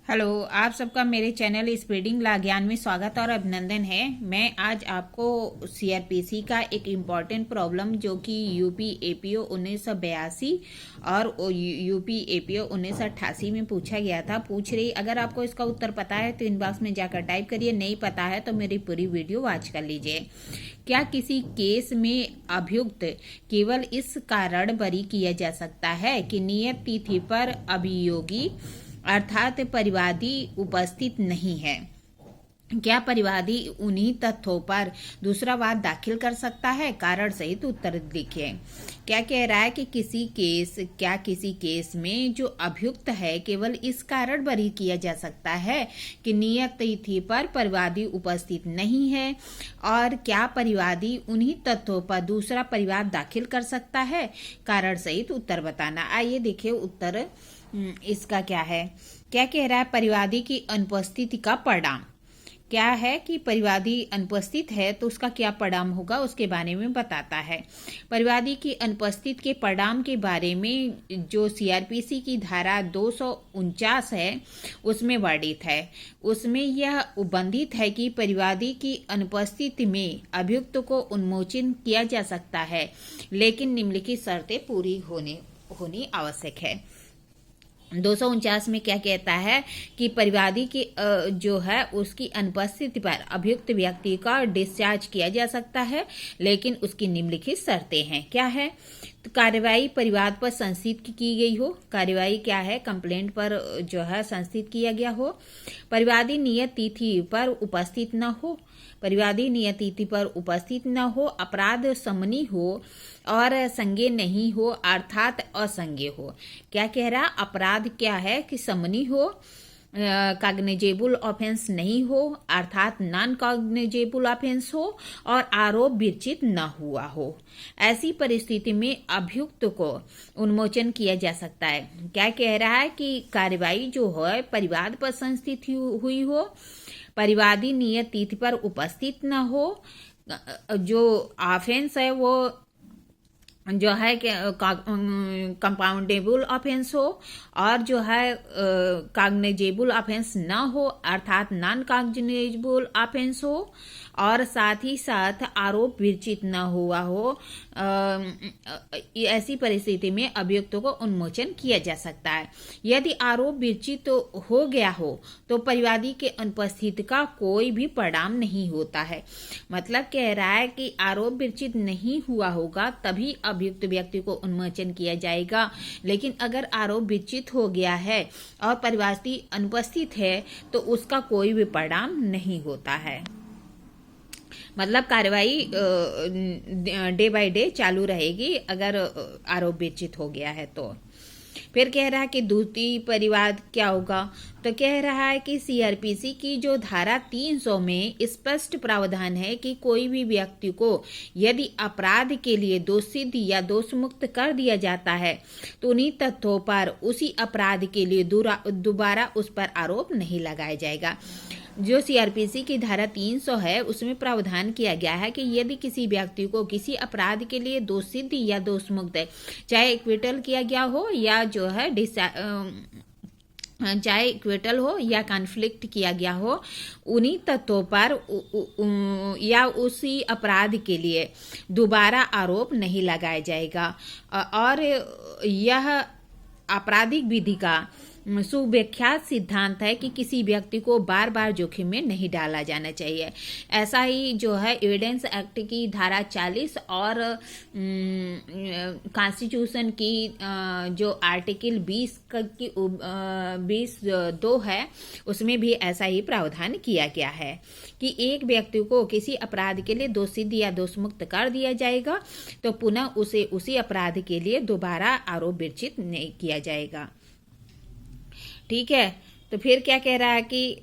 Hello, आप सबका मेरे चैनल स्प्रेडिंग ला ज्ञान में स्वागत और अभिनंदन है। मैं आज आपको सीआरपीसी का एक इम्पॉर्टेंट प्रॉब्लम जो कि यूपी एपीओ 1982 और यूपी एपीओ 1988 में पूछा गया था पूछ रही। अगर आपको इसका उत्तर पता है तो इनबॉक्स में जाकर टाइप करिए, नहीं पता है तो मेरी पूरी वीडियो वॉच कर लीजिए। क्या किसी केस में अभियुक्त केवल इस कारण बरी किया जा सकता है कि नियत तिथि पर अभियोगी अर्थात परिवादी उपस्थित नहीं है? क्या परिवादी उन्हीं तथ्यों पर दूसरा वाद दाखिल कर सकता है? कारण सहित उत्तर लिखिए। क्या कह रहा है कि किसी केस में जो अभियुक्त है केवल इस कारण बरी किया जा सकता है कि नियत तिथि पर परिवादी उपस्थित नहीं है, और क्या परिवादी उन्हीं तथ्यों पर दूसरा परिवाद दाखिल कर सकता है? कारण सहित उत्तर बताना। आइए देखिए उत्तर इसका क्या है। क्या कह रहा है? परिवादी की अनुपस्थिति का परिणाम क्या है कि परिवादी अनुपस्थित है तो उसका क्या परिणाम होगा उसके बारे में बताता है। परिवादी की अनुपस्थित के परिणाम के बारे में जो सीआरपीसी की धारा 249 है उसमें वर्णित है। उसमें यह उल्लिखित है कि परिवादी की अनुपस्थिति में अभियुक्त को उन्मोचन किया जा सकता है, लेकिन निम्नलिखित शर्तें पूरी होनी आवश्यक है। 249 में क्या कहता है कि परिवादी की जो है उसकी अनुपस्थिति पर अभियुक्त व्यक्ति का डिस्चार्ज किया जा सकता है, लेकिन उसकी निम्नलिखित शर्तें हैं। क्या है? तो कार्यवाही परिवाद पर संस्थित की गई हो। कार्यवाही क्या है? कंप्लेंट पर जो है संस्थित किया गया हो। परिवादी नियत तिथि पर उपस्थित न हो। परिवादी नियत तिथि पर उपस्थित न हो। अपराध समनी हो और संज्ञेय नहीं हो अर्थात असंज्ञेय हो। क्या कह रहा? अपराध क्या है कि समनी हो, कॉग्निजेबल ऑफेंस नहीं हो अर्थात नॉन कॉग्निजेबल ऑफेंस हो, और आरोप विरचित न हुआ हो। ऐसी परिस्थिति में अभियुक्त को उन्मोचन किया जा सकता है। क्या कह रहा है कि कार्यवाही जो है परिवाद पर संस्थित हुई हो, परिवादी नियत तिथि पर उपस्थित न हो, जो ऑफेंस है वो जो है कि कंपाउंडेबल ऑफेंस हो, और जो है कॉग्निजेबल ऑफेंस न हो अर्थात नॉन कॉग्निजेबल ऑफेंस हो, और साथ ही साथ आरोप विरचित न हुआ हो। ऐसी परिस्थिति में अभियुक्त को उन्मोचन किया जा सकता है। यदि आरोप विरचित हो गया हो तो परिवादी के अनुपस्थिति का कोई भी परिणाम नहीं होता है। मतलब कह रहा है कि आरोप विरचित नहीं हुआ होगा तभी अभियुक्त व्यक्ति को उन्मोचन किया जाएगा, लेकिन अगर आरोप विरचित हो गया है और परिवादी अनुपस्थित है तो उसका कोई भी परिणाम नहीं होता है। मतलब कार्यवाही डे बाय डे चालू रहेगी अगर आरोप विरचित हो गया है तो। फिर कह रहा है कि द्वितीय परिवाद क्या होगा? तो कह रहा है कि सीआरपीसी की जो धारा 300 में स्पष्ट प्रावधान है कि कोई भी व्यक्ति को यदि अपराध के लिए दोषसिद्ध या दोषमुक्त कर दिया जाता है तो उन्हीं तथ्यों पर उसी अपराध के लिए दोबारा उस पर आरोप नहीं लगाया जाएगा। जो सीआरपीसी की धारा 300 है उसमें प्रावधान किया गया है कि यदि किसी व्यक्ति को किसी अपराध के लिए दोषसिद्ध या दोषमुक्त है, चाहे एक्विटल किया गया हो या जो है चाहे इक्विटल हो या कॉन्फ्लिक्ट किया गया हो, उन्हीं तथ्यों पर या उसी अपराध के लिए दोबारा आरोप नहीं लगाया जाएगा। और यह आपराधिक विधि का सुव्याख्यात सिद्धांत है कि किसी व्यक्ति को बार बार जोखिम में नहीं डाला जाना चाहिए। ऐसा ही जो है एविडेंस एक्ट की धारा 40 और कॉन्स्टिट्यूशन की जो आर्टिकल 20(2) है उसमें भी ऐसा ही प्रावधान किया गया है कि एक व्यक्ति को किसी अपराध के लिए दोषसिद्ध या दोषमुक्त कर दिया जाएगा तो पुनः उसे उसी अपराध के लिए दोबारा आरोप विरचित नहीं किया जाएगा। ठीक है। तो फिर क्या कह रहा है कि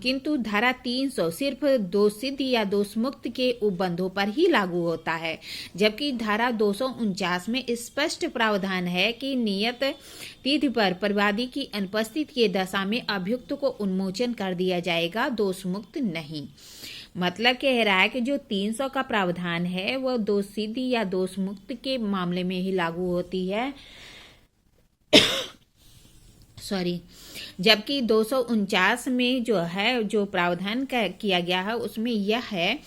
किंतु धारा 300 सिर्फ दोषसिद्ध या दोषमुक्त के उपबंधों पर ही लागू होता है, जबकि धारा 249 में स्पष्ट प्रावधान है कि नियत तिथि पर परिवादी की अनुपस्थिति की दशा में अभियुक्त को उन्मोचन कर दिया जाएगा, दोषमुक्त नहीं। मतलब कह रहा है कि जो 300 का प्रावधान है वह दोषसिद्ध या दोषमुक्त के मामले में ही लागू होती है सॉरी, जबकि 249 में जो है जो प्रावधान किया गया है उसमें यह है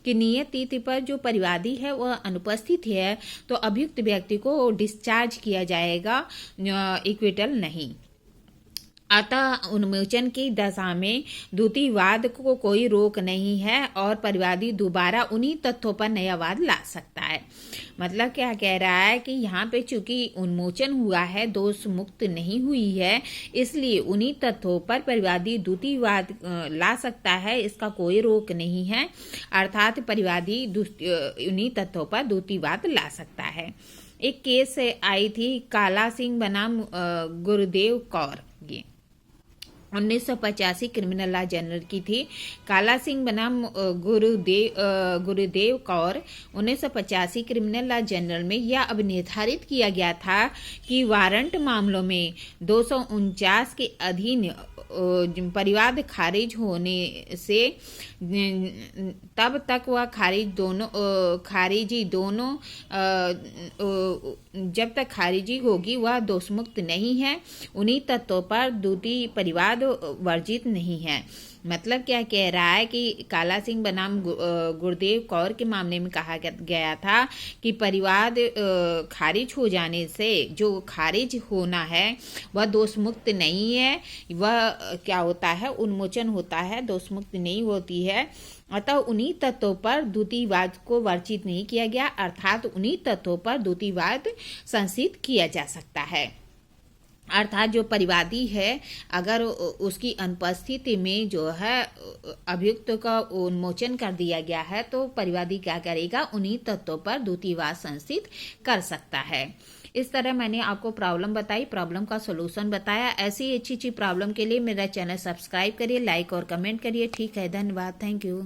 कि नियत तिथि पर जो परिवादी है वह अनुपस्थित है तो अभियुक्त व्यक्ति को डिस्चार्ज किया जाएगा, इक्विटल नहीं। अतः उन्मोचन की दशा में द्वितीय वाद को कोई रोक नहीं है और परिवादी दोबारा उन्हीं तथ्यों पर नया वाद ला सकता है। मतलब क्या कह रहा है कि यहाँ पे चूंकि उन्मोचन हुआ है, दोष मुक्त नहीं हुई है, इसलिए उन्हीं तथ्यों पर परिवादी द्वितीय वाद ला सकता है, इसका कोई रोक नहीं है। अर्थात परिवादी उन्हीं तथ्यों पर द्वितीय वाद ला सकता है। एक केस आई थी काला सिंह बनाम गुरुदेव कौर, ये 1985 क्रिमिनल लॉ जनरल की थी। काला सिंह बनाम गुरुदेव कौर 1985 क्रिमिनल लॉ जनरल में यह अब निर्धारित किया गया था कि वारंट मामलों में 249 के अधीन परिवाद खारिज होने से तब तक वह खारिजी दोनों जब तक खारिजी होगी वह दोषमुक्त नहीं है, उन्हीं तत्वों पर द्वितीय परिवाद वर्जित नहीं है। मतलब क्या कह रहा है कि काला सिंह बनाम गुरुदेव कौर के मामले में कहा गया था कि परिवाद खारिज हो जाने से जो खारिज होना है वह दोषमुक्त नहीं है, वह क्या होता है उन्मोचन होता है, दोषमुक्त नहीं होती है। अतः उन्हीं तत्वों पर द्वितीयवाद को वर्जित नहीं किया गया, अर्थात उन्हीं तत्वों पर द्वितीयवाद संसिद्ध किया जा सकता है। अर्थात जो परिवादी है अगर उसकी अनुपस्थिति में जो है अभियुक्त का उन्मोचन कर दिया गया है तो परिवादी क्या करेगा, उन्हीं तत्वों पर द्वितीयवाद संसिद्ध कर सकता है। इस तरह मैंने आपको प्रॉब्लम बताई, प्रॉब्लम का सॉल्यूशन बताया। ऐसी अच्छी प्रॉब्लम के लिए मेरा चैनल सब्सक्राइब करिए, लाइक और कमेंट करिए। ठीक है, धन्यवाद, थैंक यू।